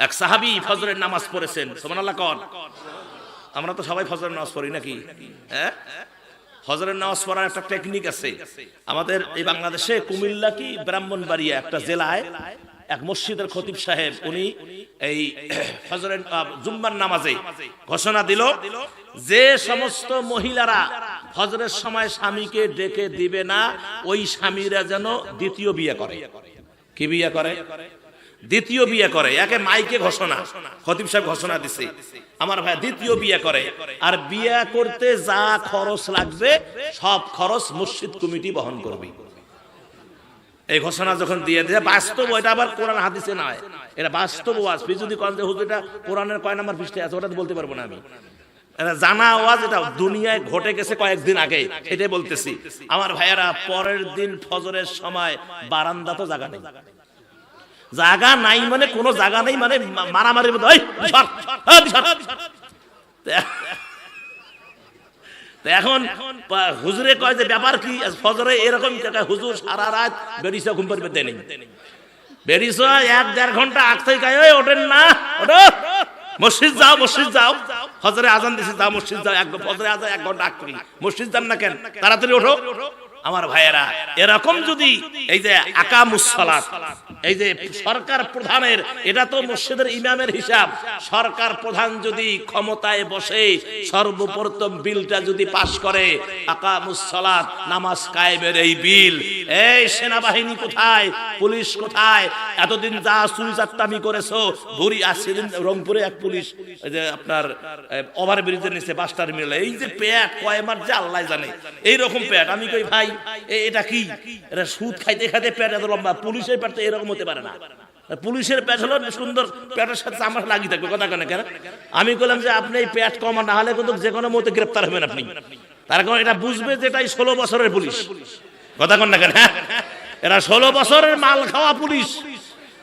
এক সাহাবী ফজরের নামাজ পড়েছেন, সুবহানাল্লাহ কোন। আমরা তো সবাই ফজরের নামাজ পড়ি নাকি? হ্যাঁ, ফজরের নামাজ পড়ার একটা টেকনিক আছে আমাদের এই বাংলাদেশে। কুমিল্লা কি ব্রাহ্মণবাড়িয়া একটা জেলায় এক মসজিদের খতিব সাহেব উনি এই ফজরের জুম্মার নামাজে ঘোষণা দিল যে সমস্ত মহিলারা ফজরের সময় স্বামীকে ডেকে দিবে না ওই স্বামীরা যেন দ্বিতীয় বিয়ে করে। কি বিয়ে করে? দ্বিতীয় বিয়ে করে। একে মাইকে ঘোষণা, খতিব সাহেব ঘোষণা দিছে আমার ভাই দ্বিতীয় বিয়ে করে, আর বিয়ে করতে যা খরচ লাগবে সব খরচ মসজিদ কমিটি বহন করবে। এই ঘোষণা যখন দিয়ে দিয়েছে, বাস্তব, এটা আবার কোরআন হাদিসে নয়, এটা বাস্তব ওয়াজ। যদি কোন যে হুজুর এটা কোরআনের কয় নাম্বার পৃষ্ঠায় আছে ওটা বলতে পারবো না আমি, এটা জানা ওয়াজ, এটা দুনিয়ায় ঘটে গেছে কয়েকদিন আগে, সেটাই বলতেছি আমার ভাইয়েরা। পরের দিন ফজরের সময় বারান্দা তো জায়গা নেই, জায়গা নাই মানে কোনো জায়গা নেই, মানে মারামারির মধ্যে এখন হুজুরে কয় যে ব্যাপার কি ফজরে এরকম, হুজুর সারা রাত বেরিয়েছে, ঘুম পাড়বে দেয়নি, বেরিয়েছ 1-1.5 ঘন্টা আগ থেকে ওঠেন না, ওঠো মসজিদ যাও, মসজিদ যাও, ফজরে আজান দিছে যাও মসজিদ যাও, ফজরে আজান 1 ঘন্টা আগ থেকে মসজিদ যান না কেন, তাড়াতাড়ি ওঠো। আমার ভাইয়েরা এরকম যদি এই যে আকামুস সালাত, এই যে সরকার প্রধানের, এটা তো মসজিদের ইমামের হিসাব, সরকার প্রধান যদি ক্ষমতায় বসে সর্বপ্রথম বিলটা যদি পাস করে আকামুস সালাত, নামাজ কায়েমের এই বিল, এই সেনাবাহিনী কোথায়, পুলিশ কোথায়? এতদিন যা চুরি চাট্টামি করেছো, ভুরি আসছিলেন রংপুরে এক পুলিশ, এই যে আপনার ওভারব্রিজের নিচে বাস টার্মিনালে, এই যে পেট কয় মার যে আল্লাহ জানে, এইরকম পেট। আমি কই ভাই এটা কি, এটা সুদ খাইতে খাইতে পেট এত লম্বা, পুলিশের পেট তো এরকম হতে পারে না। পুলিশের পেট হলো সুন্দর, পেটের সাথে আমার লাগিয়ে থাকবে, কথা কেন কেন? আমি বললাম যে আপনি এই পেট কমা না হলে কিন্তু যে কোনো মতে গ্রেপ্তার হবেন আপনি। তার কারণ এটা বুঝবে যে এটাই 16 বছরের পুলিশ, কথা কেন না কেন? হ্যাঁ, এরা 16 বছরের মাল খাওয়া পুলিশ।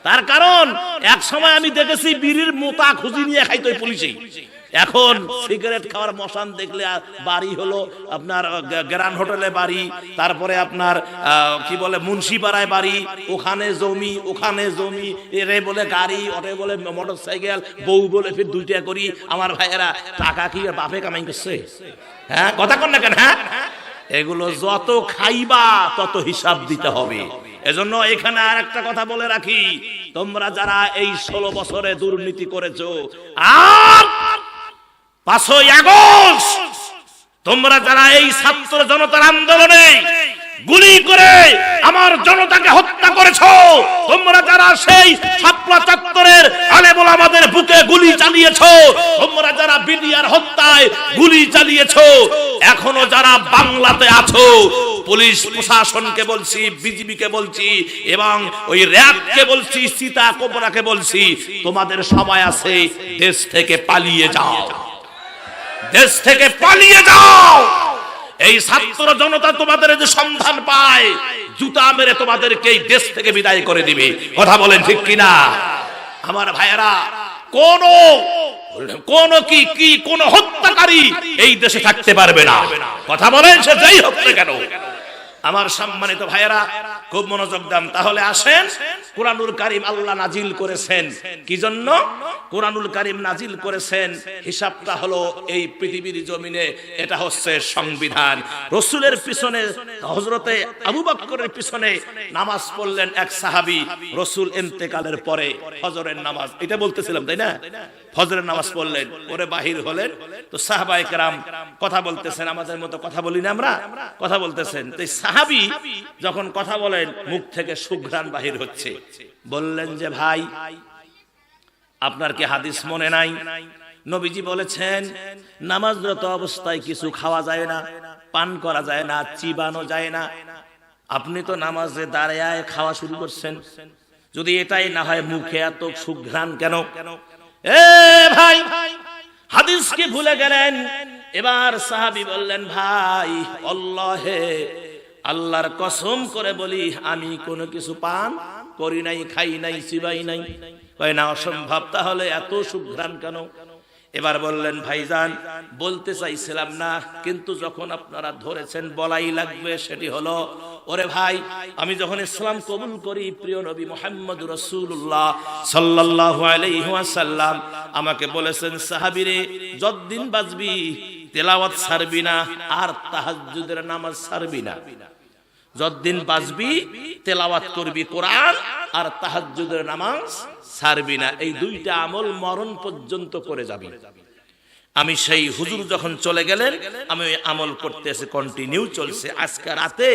তার কারণ এক সময় আমি দেখেছি বিড়ির মোতা খুঁজি নিয়ে খাইতো পুলিশেই। এখন সিগারেট খাওয়ার মশান দেখলে বাড়ি হলো আপনার গ্র্যান্ড হোটেলে বাড়ি, তারপরে আপনার কি বলে মুন্সিপাড়ায় বাড়ি, ওখানে জমি, ওখানে জমি, এরে বলে গাড়ি, ওরে বলে মোটরসাইকেল, বউ বলে ফির 2টা করি। আমার ভাইয়েরা টাকা কি বাপে কামাই করছে? হ্যাঁ, কথা কন না কেন? হ্যাঁ, এগুলো যত খাইবা তত হিসাব দিতে হবে। এজন্য এখানে আর একটা কথা বলে রাখি, তোমরা যারা এই 16 বছরে দুর্নীতি করেছো, আর 5ই আগস্ট তোমরা যারা এই ছাত্র জনতার আন্দোলনে গুলি করে আমার জনতাকে হত্যা করেছো, তোমরা যারা সেই শাপলা চত্বরের আলেম ওলামাদের বুকে গুলি চালিয়েছো, তোমরা যারা বিডিআর হত্যায় গুলি চালিয়েছো, এখনো যারা বাংলাতে আছো, পুলিশ প্রশাসনকে বলছি, বিজিবিকে বলছি, এবং ওই র‍্যাবকে বলছি, সীতা কোবরাকে বলছি, তোমাদের সময় আছে, দেশ থেকে পালিয়ে যাও, দেশ থেকে পালিয়ে যাও। এই ছাত্র জনতা তোমাদের যে সন্ধান পায়, জুতা মেরে তোমাদেরকে এই দেশ থেকে বিদায় করে দিবে। কথা বলেন ঠিক কিনা? আমার ভাইয়েরা, কোন হত্যাকারী এই দেশে থাকতে পারবে না। কথা বলেন, সে যাই হোক না কেন। আমার সম্মানিত ভাইয়েরা, খুব মনোযোগ দেন। তাহলে আসেন, কুরআনুল কারীম আল্লাহ নাজিল করেছেন কি জন্য? কুরআনুল কারীম নাজিল করেছেন, হিসাবটা হলো এই পৃথিবীর জমিনে, এটা হচ্ছে সংবিধান। রাসূলের পিছনে, হযরতে আবু বকরের পিছনে নামাজ পড়লেন এক সাহাবী, রাসূল ইন্তেকালের পরে ফজরের নামাজ, এটা বলতেছিলাম তাই না? ফজরের নামাজ পড়লেন, পরে বাহির হলেন, তো সাহাবায়ে কেরাম কথা বলতেছেন, আমাদের মতো কথা বলি না আমরা, কথা বলতেছেন। তো সাহাবী যখন কথা বলেন, মুখ থেকে সুঘ্রাণ বাহির হচ্ছে। বললেন যে ভাই, আপনার কি হাদিস মনে নাই? নবীজি বলেছেন নামাজরত অবস্থায় কিছু খাওয়া যায় না, পান করা যায় না, চিবানো যায় না। আপনি তো নামাজে দাঁড়ায় খাওয়া শুরু করছেন, যদি এটাই না হয় মুখে এত সুঘ্রাণ কেন? এ ভাই, হাদিস কি ভুলে গেলেন? এবার সাহাবী বললেন, ভাই আল্লাহে, আল্লাহর কসম করে বলি, আমি কোনো কিছু পান করি নাই, খাই নাই, চিবাই নাই। কয় না, অসম্ভব, তাহলে এত সুঘ্রাণ কেন? এবার বললেন, ভাইজান বলতে চাইছিলাম না, কিন্তু যখন আপনারা ধরেছেন বলাই লাগবে, সেটি হলো ওরে ভাই, আমি যখন ইসলাম কবুল করি, প্রিয় নবী মুহাম্মদুর রাসূলুল্লাহ সাল্লাল্লাহু আলাইহি ওয়াসাল্লাম আমাকে বলেছেন, সাহাবীরে যতদিন বাঁচবি তেলাওয়াত ছাড়বি না, আর তাহাজ্জুদের নামাজ ছাড়বি না। যতদিন বাঁচবি তেলাওয়াত করবি কোরআন, আর তাহাজ্জুদের নামাজ ছাড়বি না। এই দুইটা আমল মরণ পর্যন্ত করে যাবি। আমি সেই হুজুর যখন চলে গেলেন, আমি ওই আমল করতেছি, কন্টিনিউ চলছে। আজকে রাতে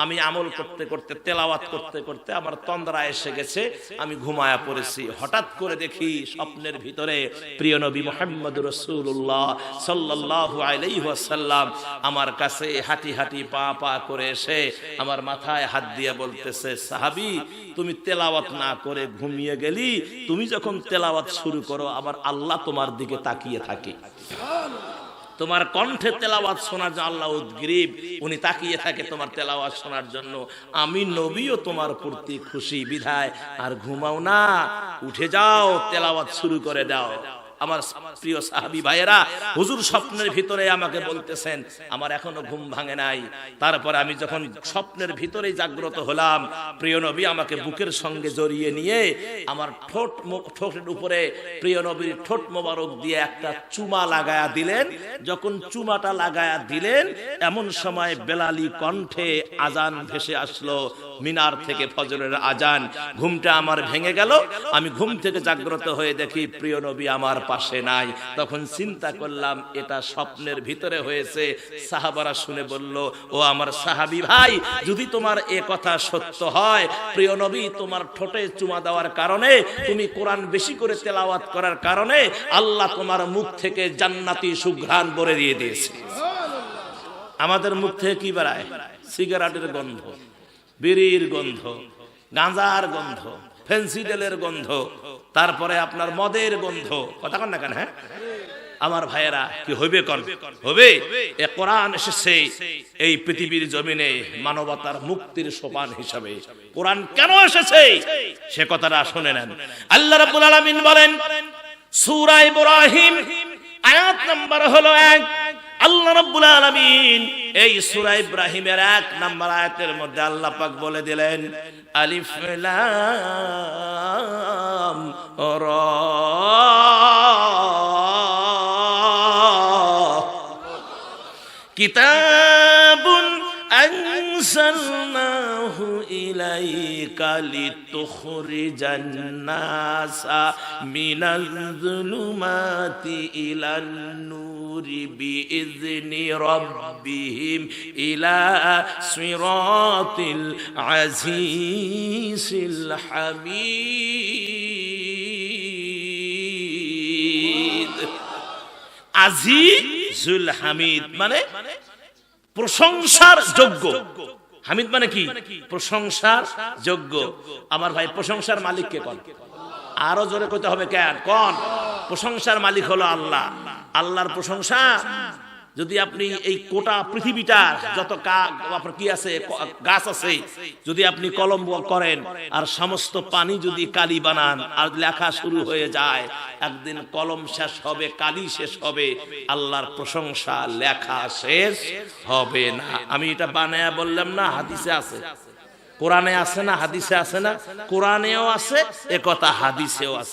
আমি আমল করতে করতে, তেলাওয়াত করতে করতে আমার তন্দ্রা এসে গেছে, আমি ঘুমায়া পড়েছি। হঠাৎ করে দেখি স্বপ্নের ভিতরে প্রিয় নবী মুহাম্মদুর রাসূলুল্লাহ সাল্লাল্লাহু আলাইহি ওয়াসাল্লাম আমার কাছে হাঁটি হাঁটি পা পা করে এসে আমার মাথায় হাত দিয়ে বলতেছে, সাহাবী তুমি তেলাওয়াত না করে ঘুমিয়ে গেলি, তুমি যখন তেলাওয়াত শুরু করো আমার আল্লাহ তোমার দিকে তাকিয়ে থাকে। তোমার কণ্ঠে তেলাওয়াত শোনার জন্য আল্লাহ উদ্গ্রীব, উনি তাকিয়ে থাকে তোমার তেলাওয়াত শোনার জন্য। আমি নবীও তোমার প্রতি খুশি, বিধায় আর ঘুমাও না, উঠে যাও, তেলাওয়াত শুরু করে দাও। আমার প্রিয় সাহাবী ভাইয়েরা, হুজুর স্বপ্নের ভিতরে আমাকে বলতেছেন, আমার এখনো ঘুম ভাঙে নাই। তারপরে আমি যখন স্বপ্নের ভিতরেই জাগ্রত হলাম, প্রিয় নবী আমাকে বুকের সঙ্গে জড়িয়ে নিয়ে আমার ঠোঁটের উপরে প্রিয় নবীর ঠোঁট মোবারক দিয়ে একটা চুমা লাগায়া দিলেন। যখন চুমাটা লাগায়া দিলেন, এমন সময় বেলালি কণ্ঠে আজান ভেসে আসলো, মিনার থেকে ফজরের আজান। ঘুমটা আমার ভেঙে গেল। আমি ঘুম থেকে জাগ্রত হয়ে দেখি প্রিয় নবী আমার পাশে নাই। তখন চিন্তা করলাম এটা স্বপ্নের ভিতরে হয়েছে। সাহাবারা শুনে বলল, ও আমার সাহাবী ভাই, যদি তোমার এ কথা সত্য হয়, প্রিয় নবী তোমার ঠোঁটে চুমা দেওয়ার কারণে, তুমি কোরআন বেশি করে তেলাওয়াত করার কারণে আল্লাহ তোমার মুখ থেকে জান্নাতি সুঘ্রাণ ভরে দিয়ে দিয়েছে। আমাদের মুখ থেকে কি বেরায়? সিগারেটের গন্ধ, বিড়ির গন্ধ, গাঁজার গন্ধ, ফেন্সিডেলের গন্ধ, তারপরে আপনার মদের গন্ধ। কথা কন না কেন? হ্যাঁ আমার ভাইয়েরা, কি হইবে কোন হবে? এ কোরআন এসেছে এই পৃথিবীর জমিনে মানবতার মুক্তির সোপান হিসাবে। কোরআন কেন এসেছে সে কথাটা শুনে নেন। আল্লাহ রাব্বুল আলামিন বলেন সূরা ইব্রাহিম আয়াত নাম্বার হলো 1। আল্লাহ রাব্বুল আলামিন এই সূরা ইব্রাহিমের 1 নাম্বার আয়াতের মধ্যে আল্লাহ পাক বলে দিলেন, আলিফ লাম রা কিতাবুন আনসালনাহু ইলাইকা লিতুখরিজান নাসা মিনাল যুলুমাতি ইলান নূরি বিইذনি রাব্বিহিম ইলা সিরাতিল আজিজিল হামিদ। আজিজুল হামিদ মানে প্রশংসার যোগ্য। হামিদ মানে কি? প্রশংসার যোগ্য। আমার ভাই, প্রশংসার মালিক কে? কোন? আরো জোরে কইতে হবে। কেন? কোন? প্রশংসার মালিক হলো আল্লাহ। আল্লাহর প্রশংসা যদি আপনি এই গোটা পৃথিবীটা যত আপনার কি আছে, গাছ আছে, যদি আপনি কলম করেন আর সমস্ত পানি যদি কালি বানান আর লেখা শুরু হয়ে যায়, একদিন কলম শেষ হবে, কালি শেষ হবে, আল্লাহর প্রশংসা লেখা শেষ হবে না। আমি এটা বানায়া বললাম না, হাদিসে আছে, কোরআনে আছে না, হাদিসে আছে না? কোরআনেও আছে এ কথা, হাদিসেও আছে।